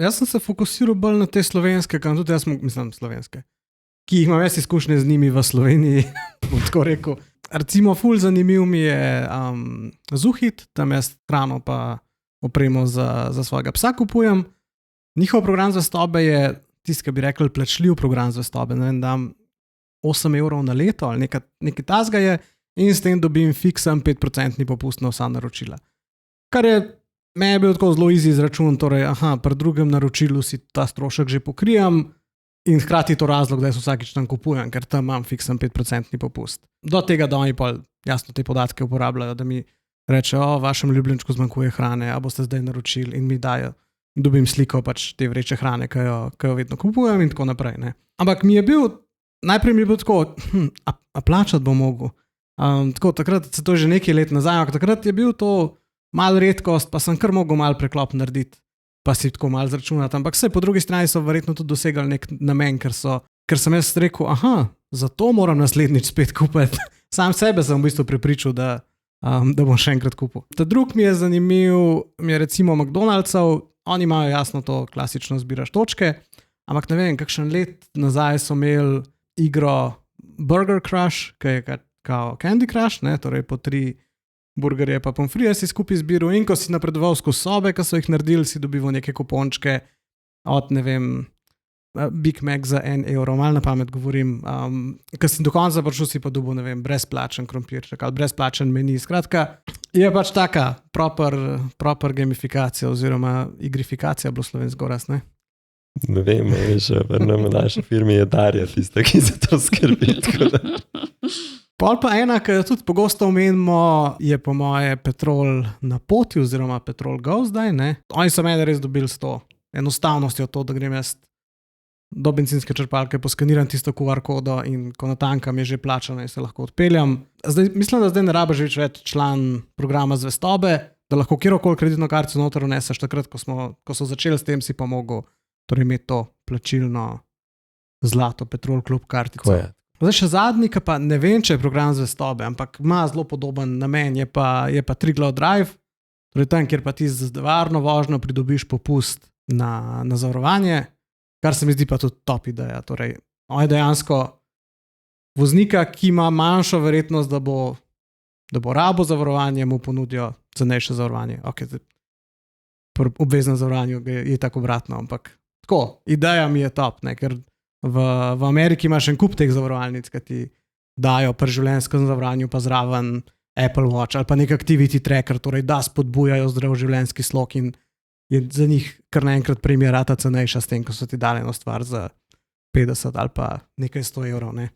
Jaz sem se fokusiral bolj na te slovenske, tudi jaz mislim slovenske, ki jih imam jaz izkušnje z njimi v Sloveniji, bom tako rekel. Recimo, ful zanimiv mi je Zuhit, tam jaz hrano pa opremo za svojega psa kupujem. Njihov program zvestobe je tisti, ki bi rekli, plačljiv program zvestobe. Ne vem, dam 8 evrov na leto ali nekaj tasga je in s tem dobim fiksen 5% popust na vsa naročila. Kar je, meni je bil tako zelo easy izračun, torej, pri drugem naročilu si ta strošek že pokrijem in hkrati to razlog, da jaz vsakič tam kupujem, ker tam imam fiksen 5% popust. Do tega, da oni pa jasno te podatke uporabljajo, da mi rečejo, vašem ljubljenčku zmanjkuje hrane, a boste zdaj naročili in mi dajo. Dobim sliko pač te vreče hrane, ki jo vedno kupujem in tako naprej. Ne. Ampak najprej mi je bil tako, a plačati bom mogel. Tako, takrat se to že nekaj let nazaj, ampak takrat je bil to malo redkost, pa sem kar mogel malo preklop narediti, pa si tako malo zračunati. Ampak po drugi strani so verjetno tudi dosegali nek namen, ker sem jaz rekel, zato moram naslednjič spet kupiti. Sam sebe sem v bistvu prepričal, da bom še enkrat kupil. Ta drug mi je zanimiv, mi je recimo McDonald'sov, oni imajo jasno to klasično zbiraš točke, ampak ne vem, kakšen let nazaj so imeli igro Burger Crush, ki je kao Candy Crush, ne, torej po 3 burgerje pa pomfrije si skupaj zbiral in ko si napredoval skozi sobe, ki so jih naredili, si dobival neke kupončke od, ne vem, Big Mac za 1 evro, malo na pamet govorim, ko si do konca prišel, si pa dobil, ne vem, brezplačen krompirček ali brezplačen meni. Skratka, je pač taka proper gamifikacija oziroma igrifikacija bilo slovensko raz, ne? Ne vem, veš, v naši firmi je Darja tista, ki za to skrbi. Pol pa ena, ki jo tudi pogosto omenimo, je po moje Petrol na poti oziroma Petrol Go zdaj, ne? Oni so mene res dobili s to enostavnostjo to, da grem jaz do bencinske črpalke, poskaniram tisto QR kodo in ko natankam je že plačano in se lahko odpeljam. Mislim, da zdaj ne rabiš več član programa zvestobe, da lahko kjerokoli kreditno kartico noter vneseš. Takrat, ko so začeli s tem, si pa mogel torej imeti to plačilno zlato Petrol Klub kartico. Zdaj še zadnji, ki pa ne vem, če je program zvestobe, ampak ima zelo podoben namen, je pa Triglav Drive, torej tam, kjer pa ti z varno vožnjo pridobiš popust na zavarovanje, kar se mi zdi pa tudi top ideja. Torej, on je dejansko voznika, ki ima manjšo verjetnost, da bo rabo zavarovanje, mu ponudijo cenejše zavarovanje. Okay, obvezno zavarovanje je tako obratno, ampak tako, ideja mi je top, ne, ker v Ameriki imaš en kup teh zavarovalnic, ki ti dajo pri življenjskem zavarovanju pa zraven Apple Watch ali pa nek activity tracker, torej da spodbujajo zdrav življenjski slog in je za njih kar naenkrat premija rata cenejša s tem, ko so ti dali eno stvar za 50 ali pa nekaj 100 evrov. Ne.